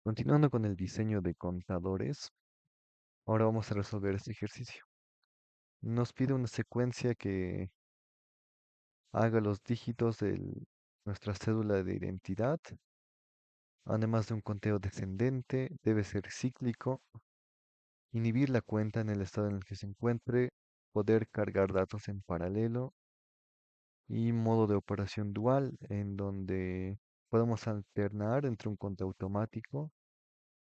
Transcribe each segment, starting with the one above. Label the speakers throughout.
Speaker 1: Continuando con el diseño de contadores, ahora vamos a resolver este ejercicio. Nos pide una secuencia que haga los dígitos de nuestra cédula de identidad, además de un conteo descendente, debe ser cíclico, inhibir la cuenta en el estado en el que se encuentre, poder cargar datos en paralelo y modo de operación dual, en donde podemos alternar entre un conteo automático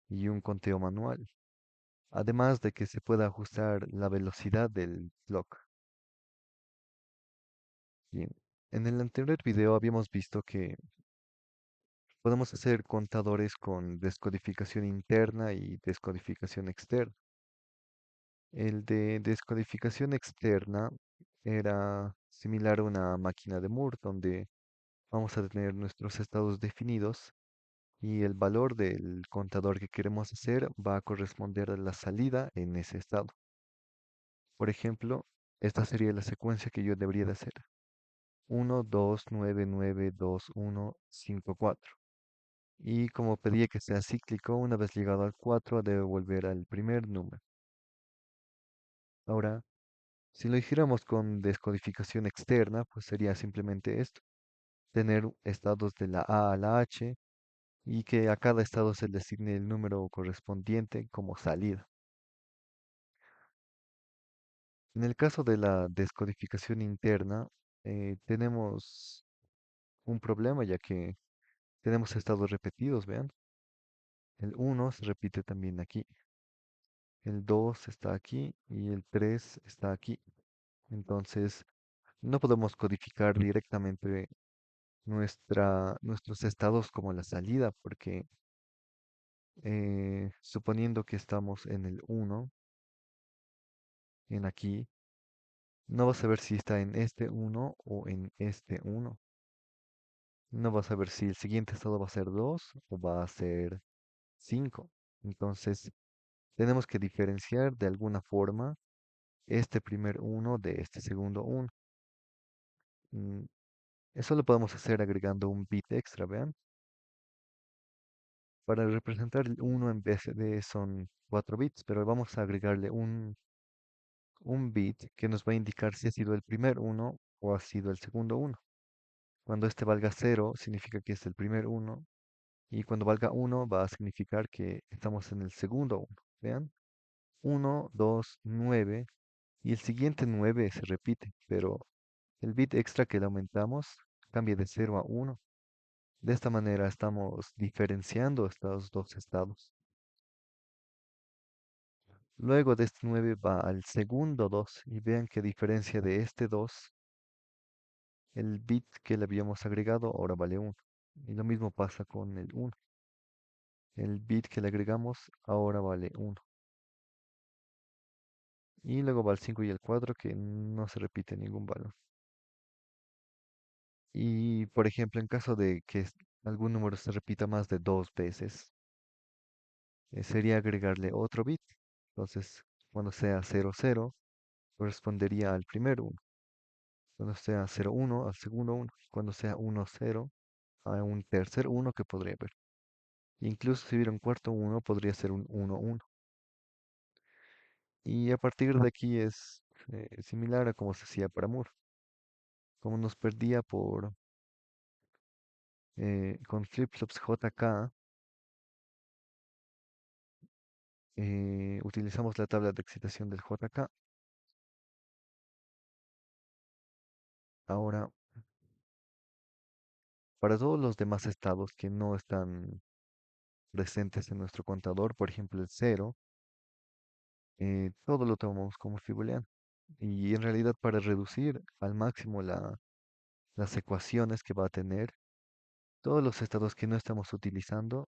Speaker 1: y un conteo manual, además de que se pueda ajustar la velocidad del clock. Bien, en el anterior video habíamos visto que podemos hacer contadores con descodificación interna y descodificación externa. El de descodificación externa era similar a una máquina de Moore, donde vamos a tener nuestros estados definidos y el valor del contador que queremos hacer va a corresponder a la salida en ese estado. Por ejemplo, esta sería la secuencia que yo debería de hacer. 1, 2, 9, 9, 2, 1, 5, 4. Y como pedía que sea cíclico, una vez llegado al 4 debe volver al primer número. Ahora, si lo hiciéramos con descodificación externa, pues sería simplemente esto, tener estados de la A a la H y que a cada estado se le asigne el número correspondiente como salida. En el caso de la descodificación interna, tenemos un problema ya que tenemos estados repetidos, vean. El 1 se repite también aquí. El 2 está aquí y el 3 está aquí. Entonces, no podemos codificar directamente nuestros estados como la salida, porque suponiendo que estamos en el 1, en aquí, no vas a ver si está en este 1 o en este 1. No vas a ver si el siguiente estado va a ser 2 o va a ser 5. Entonces, tenemos que diferenciar de alguna forma este primer uno de este segundo uno. Mm, Eso lo podemos hacer agregando un bit extra, vean. Para representar el uno en vez de son 4 bits, pero vamos a agregarle un bit que nos va a indicar si ha sido el primer uno o ha sido el segundo uno. Cuando este valga cero significa que es el primer uno, y cuando valga uno va a significar que estamos en el segundo uno. Vean, uno, 2, 9, y el siguiente 9 se repite, pero el bit extra que le aumentamos cambia de cero a uno. De esta manera estamos diferenciando estos dos estados. Luego de este 9 va al segundo 2 y vean que a diferencia de este 2, el bit que le habíamos agregado ahora vale 1. Y lo mismo pasa con el 1. El bit que le agregamos ahora vale 1. Y luego va el 5 y el 4 que no se repite ningún valor. Y por ejemplo, en caso de que algún número se repita más de 2 veces, sería agregarle otro bit. Entonces, cuando sea 00, correspondería al primer uno. Cuando sea 01, al segundo uno. Cuando sea 10, a un tercer uno que podría haber. Incluso si hubiera un cuarto uno, podría ser un 11. Y a partir de aquí es similar a como se hacía para Moore. Como nos perdía con flip-flops JK, utilizamos la tabla de excitación del JK. Ahora, para todos los demás estados que no están presentes en nuestro contador, por ejemplo el cero, todo lo tomamos como booleano. Y en realidad para reducir al máximo las ecuaciones que va a tener, todos los estados que no estamos utilizando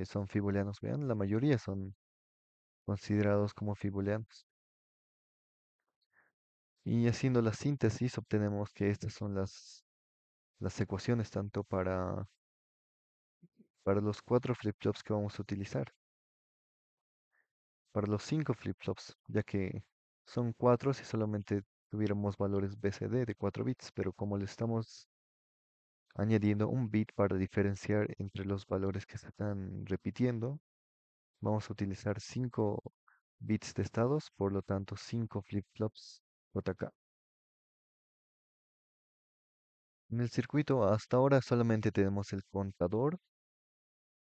Speaker 1: son booleanos. Vean, la mayoría son considerados como booleanos. Y haciendo la síntesis obtenemos que estas son las ecuaciones tanto para los 4 flip-flops que vamos a utilizar. Para los 5 flip-flops, ya que son 4 si solamente tuviéramos valores BCD de 4 bits, pero como le estamos añadiendo un bit para diferenciar entre los valores que se están repitiendo. Vamos a utilizar 5 bits de estados, por lo tanto 5 flip-flops JK. En el circuito hasta ahora solamente tenemos el contador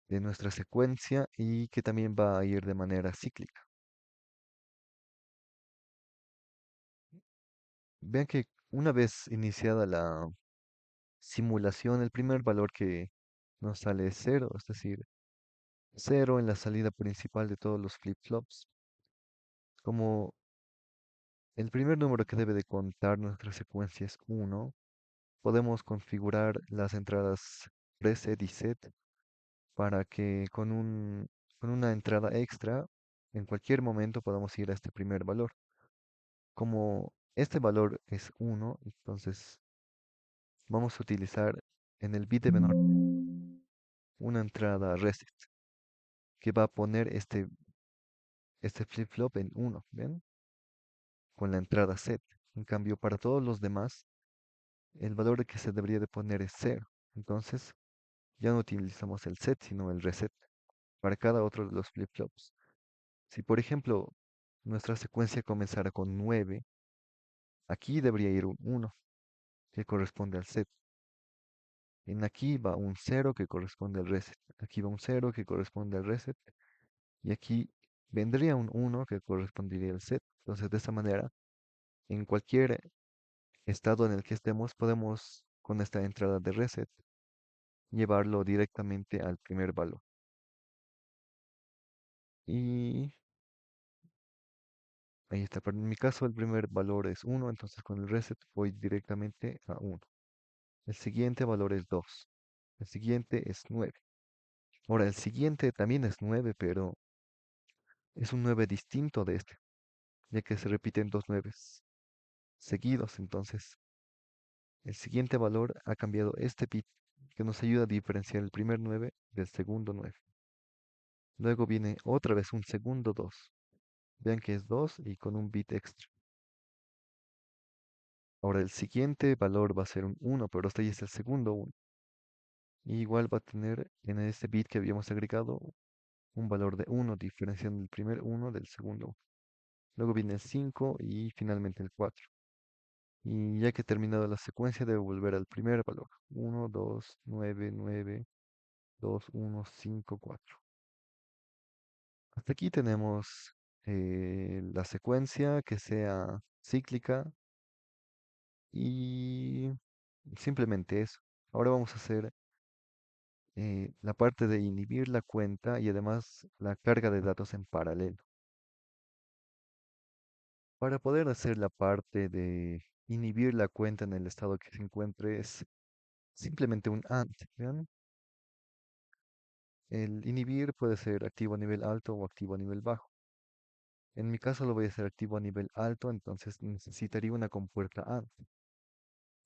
Speaker 1: de nuestra secuencia y que también va a ir de manera cíclica. Vean que una vez iniciada la simulación, el primer valor que nos sale es cero, es decir, cero en la salida principal de todos los flip-flops. Como el primer número que debe de contar nuestra secuencia es uno, podemos configurar las entradas preset y set para que con una entrada extra en cualquier momento podamos ir a este primer valor. Como este valor es uno, entonces vamos a utilizar en el bit de menor una entrada reset que va a poner este flip-flop en uno, ¿ven? Con la entrada set. En cambio, para todos los demás, el valor que se debería de poner es cero. Entonces, ya no utilizamos el set, sino el reset para cada otro de los flip-flops. Si, por ejemplo, nuestra secuencia comenzara con 9, aquí debería ir un 1, que corresponde al set. En aquí va un 0 que corresponde al reset. Aquí va un 0 que corresponde al reset. Y aquí vendría un 1 que correspondería al set. Entonces, de esta manera, en cualquier estado en el que estemos, podemos, con esta entrada de reset, llevarlo directamente al primer valor. Y ahí está. Pero en mi caso, el primer valor es 1, entonces con el reset voy directamente a 1. El siguiente valor es 2. El siguiente es 9. Ahora, el siguiente también es 9, pero es un 9 distinto de este, ya que se repiten dos 9 seguidos. Entonces, el siguiente valor ha cambiado este bit que nos ayuda a diferenciar el primer 9 del segundo 9. Luego viene otra vez un segundo 2. Vean que es 2 y con un bit extra. Ahora el siguiente valor va a ser un 1, pero este ya es el segundo 1. Y igual va a tener en este bit que habíamos agregado un valor de 1, diferenciando el primer 1 del segundo 1. Luego viene el 5 y finalmente el 4. Y ya que he terminado la secuencia, debo volver al primer valor. 1, 2, 9, 9, 2, 1, 5, 4. Hasta aquí tenemos la secuencia que sea cíclica y simplemente eso. Ahora vamos a hacer la parte de inhibir la cuenta y además la carga de datos en paralelo. Para poder hacer la parte de inhibir la cuenta en el estado que se encuentre es simplemente un AND. ¿Vean? El inhibir puede ser activo a nivel alto o activo a nivel bajo. En mi caso lo voy a hacer activo a nivel alto, entonces necesitaría una compuerta AND.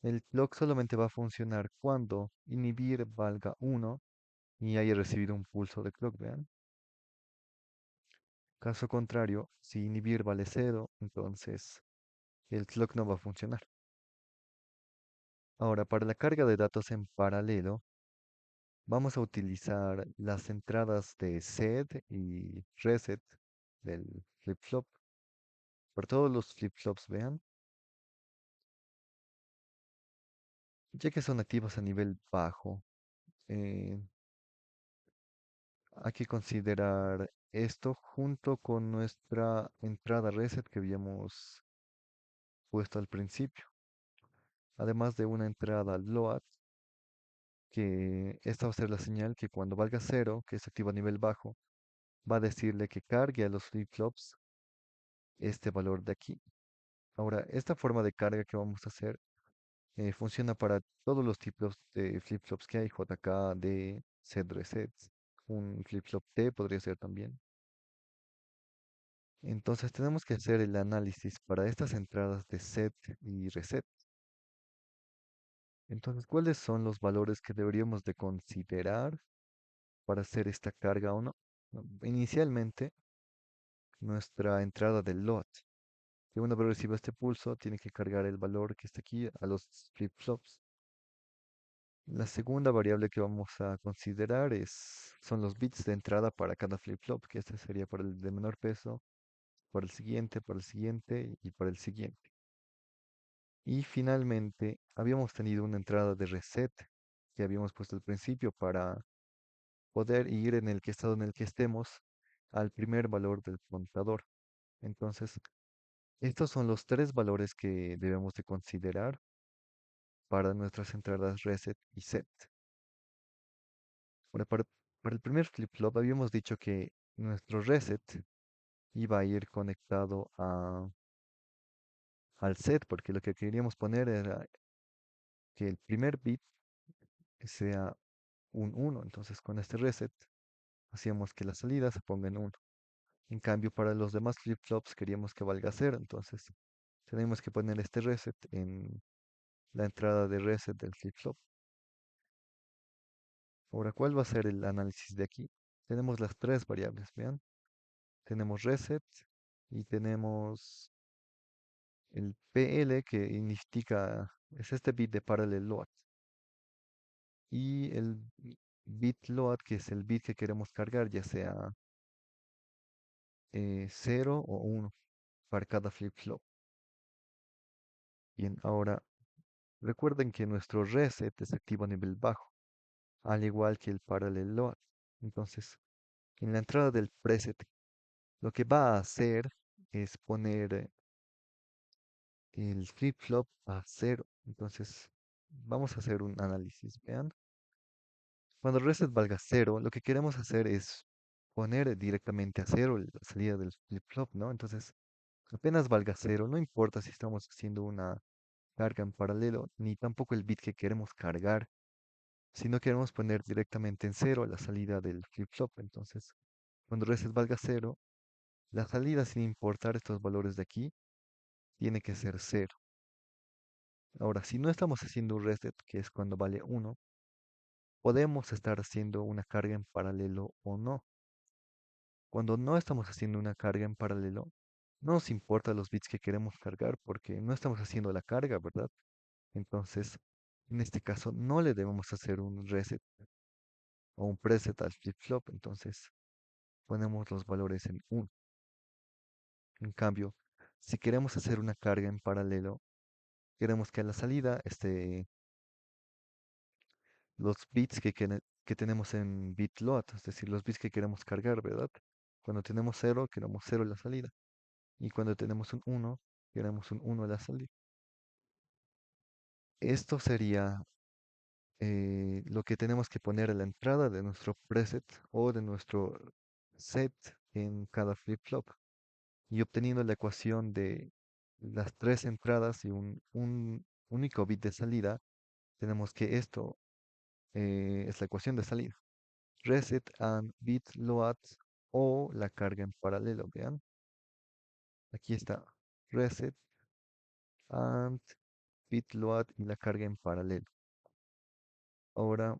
Speaker 1: El clock solamente va a funcionar cuando inhibir valga 1 y haya recibido un pulso de clock, vean. Caso contrario, si inhibir vale 0, entonces el clock no va a funcionar. Ahora, para la carga de datos en paralelo, vamos a utilizar las entradas de set y reset del flip-flop. Por todos los flip-flops, vean, ya que son activos a nivel bajo, eh, hay que considerar esto junto con nuestra entrada reset que habíamos puesto al principio, además de una entrada load, que esta va a ser la señal que cuando valga 0, que es activo a nivel bajo, va a decirle que cargue a los flip-flops este valor de aquí. Ahora, esta forma de carga que vamos a hacer funciona para todos los tipos de flip-flops que hay, JK, D, Z resets, un flip-flop T podría ser también. Entonces tenemos que hacer el análisis para estas entradas de set y reset. Entonces, ¿cuáles son los valores que deberíamos de considerar para hacer esta carga o no? Inicialmente, nuestra entrada del load, que una vez reciba este pulso, tiene que cargar el valor que está aquí a los flip-flops. La segunda variable que vamos a considerar son los bits de entrada para cada flip-flop, que este sería para el de menor peso, para el siguiente y para el siguiente. Y finalmente, habíamos tenido una entrada de reset que habíamos puesto al principio para poder ir en el que estado en el que estemos al primer valor del contador. Entonces, estos son los tres valores que debemos de considerar para nuestras entradas reset y set. Ahora, para el primer flip-flop habíamos dicho que nuestro reset iba a ir conectado al set, porque lo que queríamos poner era que el primer bit sea un 1. Entonces, con este reset hacíamos que la salida se ponga en 1. En cambio, para los demás flip-flops queríamos que valga 0. Entonces, tenemos que poner este reset en la entrada de reset del flip-flop. Ahora, ¿cuál va a ser el análisis de aquí? Tenemos las tres variables, vean. Tenemos reset y tenemos el PL que indica, es este bit de parallel load. Y el bit load que es el bit que queremos cargar, ya sea 0 o 1 para cada flip-flop. Bien, ahora recuerden que nuestro reset es activo a nivel bajo, al igual que el parallel load. Entonces, en la entrada del preset, lo que va a hacer es poner el flip-flop a 0. Entonces, vamos a hacer un análisis. Vean, cuando el reset valga 0, lo que queremos hacer es poner directamente a 0 la salida del flip-flop, ¿no? Entonces, apenas valga 0, no importa si estamos haciendo una carga en paralelo, ni tampoco el bit que queremos cargar, si no queremos poner directamente en 0 la salida del flip-flop. Entonces, cuando reset valga 0, la salida sin importar estos valores de aquí, tiene que ser 0. Ahora, si no estamos haciendo un reset, que es cuando vale 1, podemos estar haciendo una carga en paralelo o no. Cuando no estamos haciendo una carga en paralelo, no nos importa los bits que queremos cargar porque no estamos haciendo la carga, ¿verdad? Entonces, en este caso, no le debemos hacer un reset o un preset al flip-flop. Entonces, ponemos los valores en 1. En cambio, si queremos hacer una carga en paralelo, queremos que a la salida los bits que tenemos en bit load, es decir, los bits que queremos cargar, ¿verdad? Cuando tenemos 0, queremos 0 en la salida. Y cuando tenemos un 1, queremos un 1 en la salida. Esto sería lo que tenemos que poner a la entrada de nuestro preset o de nuestro set en cada flip-flop. Y obteniendo la ecuación de las tres entradas y un único bit de salida, tenemos que esto es la ecuación de salida. Reset and bit load o la carga en paralelo. Vean, aquí está. Reset and bit load y la carga en paralelo. Ahora,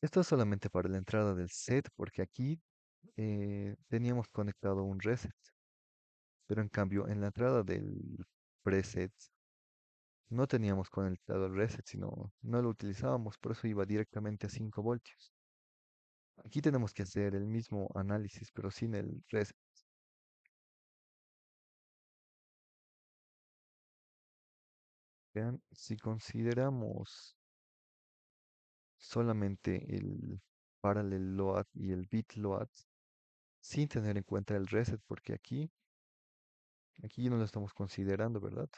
Speaker 1: esto es solamente para la entrada del set, porque aquí teníamos conectado un reset, pero en cambio en la entrada del preset no teníamos conectado el reset, sino no lo utilizábamos, por eso iba directamente a 5 voltios. Aquí tenemos que hacer el mismo análisis, pero sin el reset. Vean, si consideramos solamente el parallel load y el bit load, sin tener en cuenta el reset, porque aquí no lo estamos considerando, ¿verdad?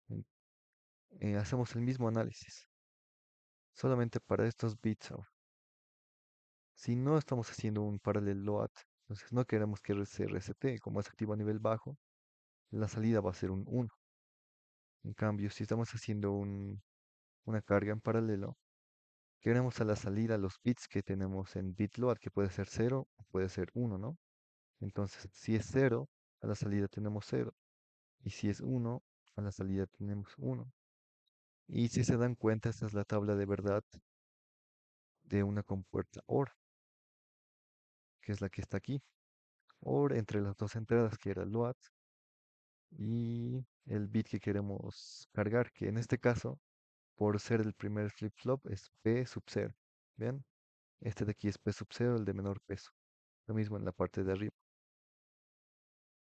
Speaker 1: En- hacemos el mismo análisis, solamente para estos bits ahora. Si no estamos haciendo un parallel load, entonces no queremos que se resete, como es activo a nivel bajo, la salida va a ser un 1. En cambio, si estamos haciendo una carga en paralelo, queremos a la salida los bits que tenemos en bit load, que puede ser 0 o puede ser 1, ¿no? Entonces, si es 0, a la salida tenemos 0. Y si es 1, a la salida tenemos 1. Y si se dan cuenta, esta es la tabla de verdad de una compuerta OR, que es la que está aquí. OR entre las dos entradas, que era el load y el bit que queremos cargar, que en este caso por ser el primer flip-flop es P sub 0. ¿Vean? Este de aquí es P sub 0, el de menor peso. Lo mismo en la parte de arriba.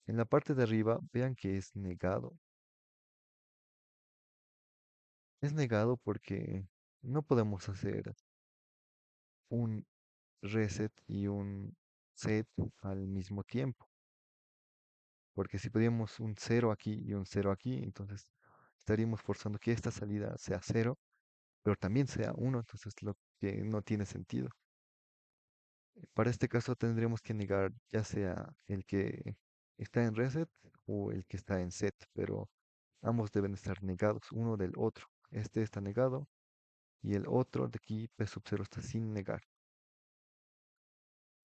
Speaker 1: En la parte de arriba, vean que es negado. Es negado porque no podemos hacer un reset y un set al mismo tiempo. Porque si pedimos un cero aquí y un cero aquí, entonces estaríamos forzando que esta salida sea cero, pero también sea uno, entonces lo que no tiene sentido. Para este caso tendremos que negar ya sea el que está en reset o el que está en set, pero ambos deben estar negados uno del otro. Este está negado y el otro de aquí, P sub 0, está sin negar.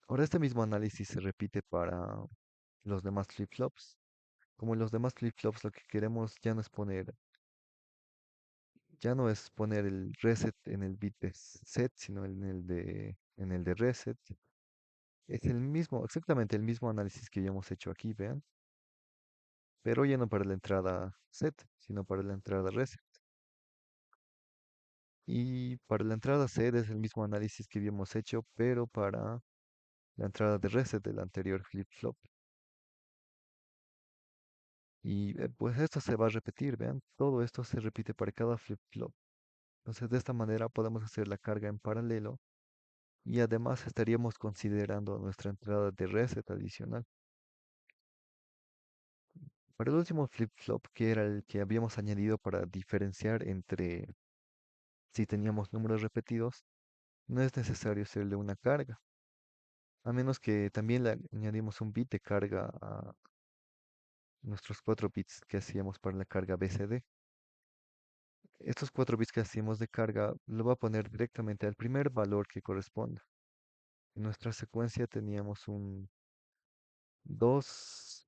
Speaker 1: Ahora este mismo análisis se repite para los demás flip-flops. Como en los demás flip-flops lo que queremos ya no es poner el reset en el bit de set, sino en el de reset. Es el mismo, exactamente el mismo análisis que ya hemos hecho aquí, vean, pero ya no para la entrada set, sino para la entrada reset. Y para la entrada set es el mismo análisis que habíamos hecho, pero para la entrada de reset del anterior flip-flop. Y pues esto se va a repetir, vean, todo esto se repite para cada flip-flop. Entonces de esta manera podemos hacer la carga en paralelo y además estaríamos considerando nuestra entrada de reset adicional. Para el último flip-flop, que era el que habíamos añadido para diferenciar entre si teníamos números repetidos, no es necesario hacerle una carga, a menos que también le añadimos un bit de carga a nuestros 4 bits que hacíamos para la carga BCD. Estos 4 bits que hacíamos de carga lo va a poner directamente al primer valor que corresponda. En nuestra secuencia teníamos un 2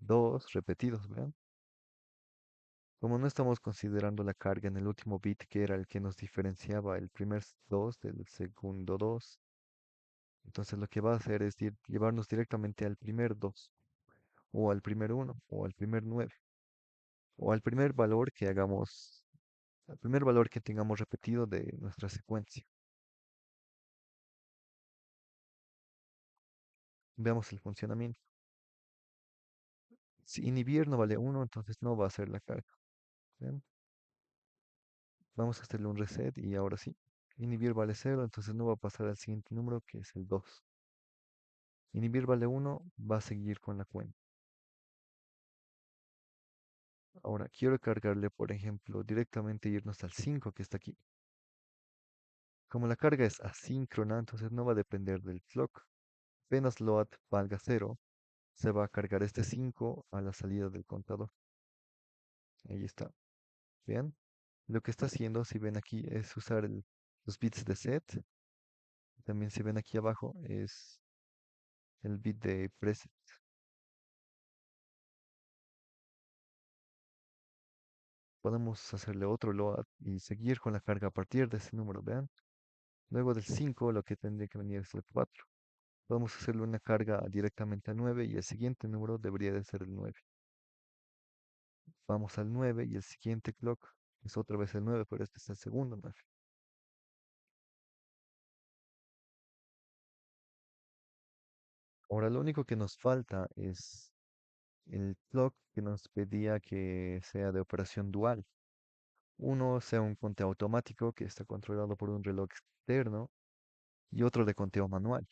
Speaker 1: 2 repetidos, ¿vean? Como no estamos considerando la carga en el último bit, que era el que nos diferenciaba el primer 2 del segundo 2, entonces lo que va a hacer es llevarnos directamente al primer 2, o al primer uno o al primer 9 o al primer valor que hagamos, al primer valor que tengamos repetido de nuestra secuencia. Veamos el funcionamiento. Si inhibir no vale uno, entonces no va a hacer la carga. ¿Ven? Vamos a hacerle un reset y ahora sí. Inhibir vale cero, entonces no va a pasar al siguiente número que es el 2. Inhibir vale uno, va a seguir con la cuenta. Ahora quiero cargarle, por ejemplo, directamente irnos al 5 que está aquí. Como la carga es asíncrona, entonces no va a depender del clock. Apenas load valga cero, se va a cargar este 5 a la salida del contador. Ahí está. Vean. Lo que está haciendo, si ven aquí, es usar los bits de set. También si ven aquí abajo, es el bit de preset. Podemos hacerle otro load y seguir con la carga a partir de ese número, vean. Luego del 5 lo que tendría que venir es el 4. Podemos hacerle una carga directamente al 9 y el siguiente número debería de ser el 9. Vamos al 9 y el siguiente clock es otra vez el 9, pero este es el segundo 9. Ahora lo único que nos falta es el clock que nos pedía que sea de operación dual. Uno sea un conteo automático que está controlado por un reloj externo y otro de conteo manual.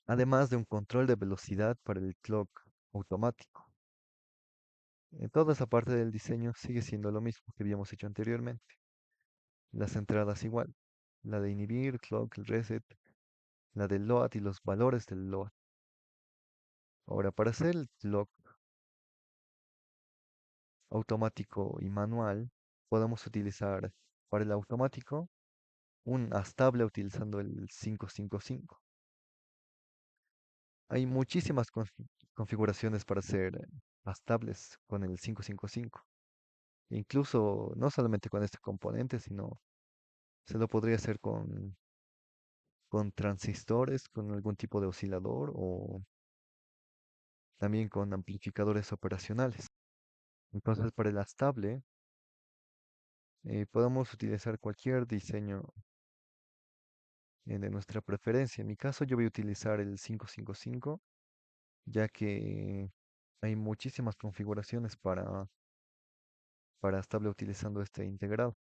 Speaker 1: Además de un control de velocidad para el clock automático. En toda esa parte del diseño sigue siendo lo mismo que habíamos hecho anteriormente. Las entradas igual. La de inhibir, clock, el reset, la del load y los valores del load. Ahora, para hacer el clock automático y manual, podemos utilizar para el automático un astable utilizando el 555. Hay muchísimas configuraciones para hacer astables con el 555. Incluso no solamente con este componente, sino se lo podría hacer con transistores, con algún tipo de oscilador o también con amplificadores operacionales. Entonces, para el astable, Podemos utilizar cualquier diseño de nuestra preferencia. En mi caso, yo voy a utilizar el 555, ya que hay muchísimas configuraciones para estar utilizando este integrado.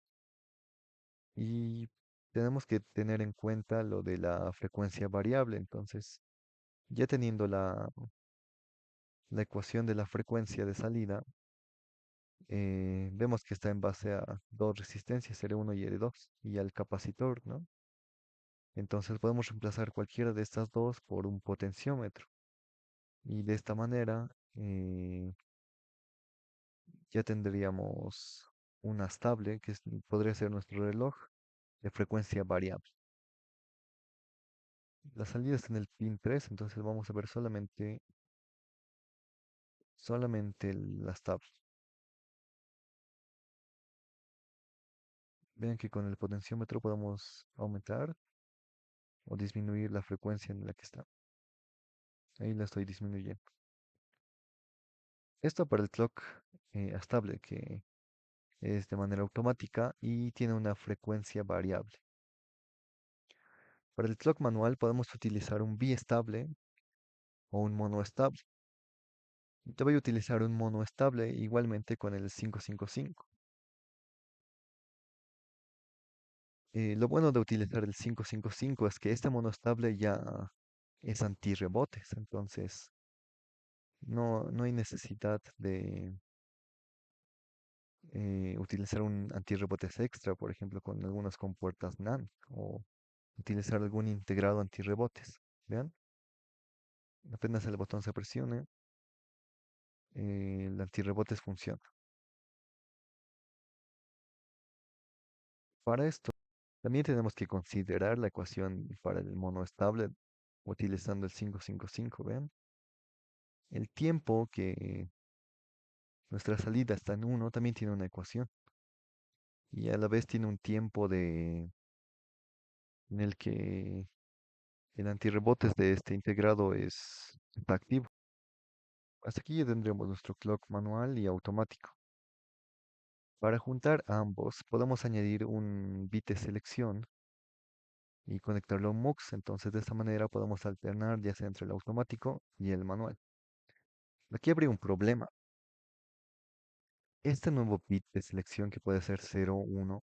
Speaker 1: Y tenemos que tener en cuenta lo de la frecuencia variable. Entonces, ya teniendo la ecuación de la frecuencia de salida, vemos que está en base a dos resistencias, R1 y R2, y al capacitor, ¿no? Entonces podemos reemplazar cualquiera de estas dos por un potenciómetro. Y de esta manera ya tendríamos una estable, podría ser nuestro reloj de frecuencia variable. La salida está en el pin 3, entonces vamos a ver solamente las tablas. Vean que con el potenciómetro podemos aumentar o disminuir la frecuencia en la que está. Ahí la estoy disminuyendo. Esto para el clock estable, que es de manera automática y tiene una frecuencia variable. Para el clock manual podemos utilizar un bistable o un mono estable. Yo voy a utilizar un mono estable igualmente con el 555. Lo bueno de utilizar el 555 es que este mono estable ya es antirrebotes, entonces no hay necesidad de utilizar un antirrebotes extra, por ejemplo, con algunas compuertas NAND o utilizar algún integrado antirrebotes. Vean, apenas el botón se presione, el antirrebotes funciona. Para esto, también tenemos que considerar la ecuación para el mono estable utilizando el 555. Vean, el tiempo que nuestra salida está en 1 también tiene una ecuación y a la vez tiene un tiempo en el que el antirrebotes de este integrado está activo. Hasta aquí ya tendremos nuestro clock manual y automático. Para juntar ambos, podemos añadir un bit de selección y conectarlo a un MUX. Entonces, de esta manera podemos alternar ya sea entre el automático y el manual. Aquí habría un problema. Este nuevo bit de selección, que puede ser 0, 1,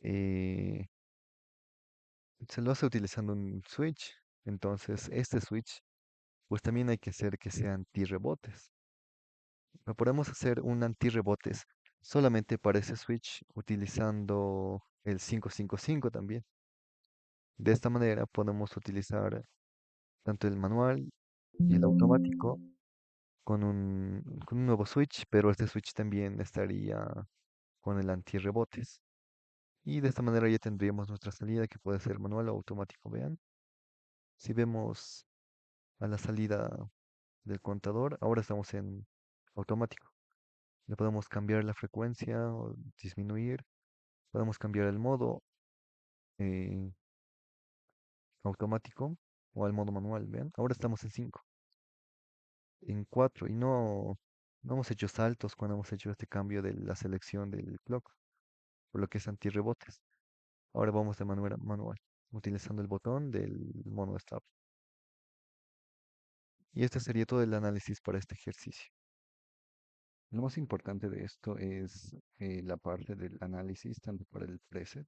Speaker 1: eh, se lo hace utilizando un switch. Entonces, este switch, pues también hay que hacer que sea antirrebotes. Pero podemos hacer un antirrebotes solamente para ese switch utilizando el 555 también. De esta manera podemos utilizar tanto el manual y el automático con un nuevo switch, pero este switch también estaría con el antirrebotes. Y de esta manera ya tendríamos nuestra salida, que puede ser manual o automático. Vean, si vemos a la salida del contador, ahora estamos en automático. Le podemos cambiar la frecuencia o disminuir. Podemos cambiar el modo eh, automático o al modo manual. Vean, ahora estamos en 5, en 4 y no hemos hecho saltos cuando hemos hecho este cambio de la selección del clock, por lo que es antirrebotes. Ahora vamos de manera manual, utilizando el botón del mono stop. Y este sería todo el análisis para este ejercicio. Lo más importante de esto es la parte del análisis, tanto para el preset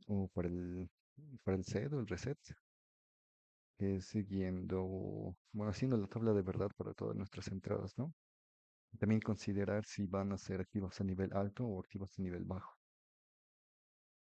Speaker 1: o para el set o el reset, siguiendo, bueno, haciendo la tabla de verdad para todas nuestras entradas, ¿no? También considerar si van a ser activos a nivel alto o activos a nivel bajo.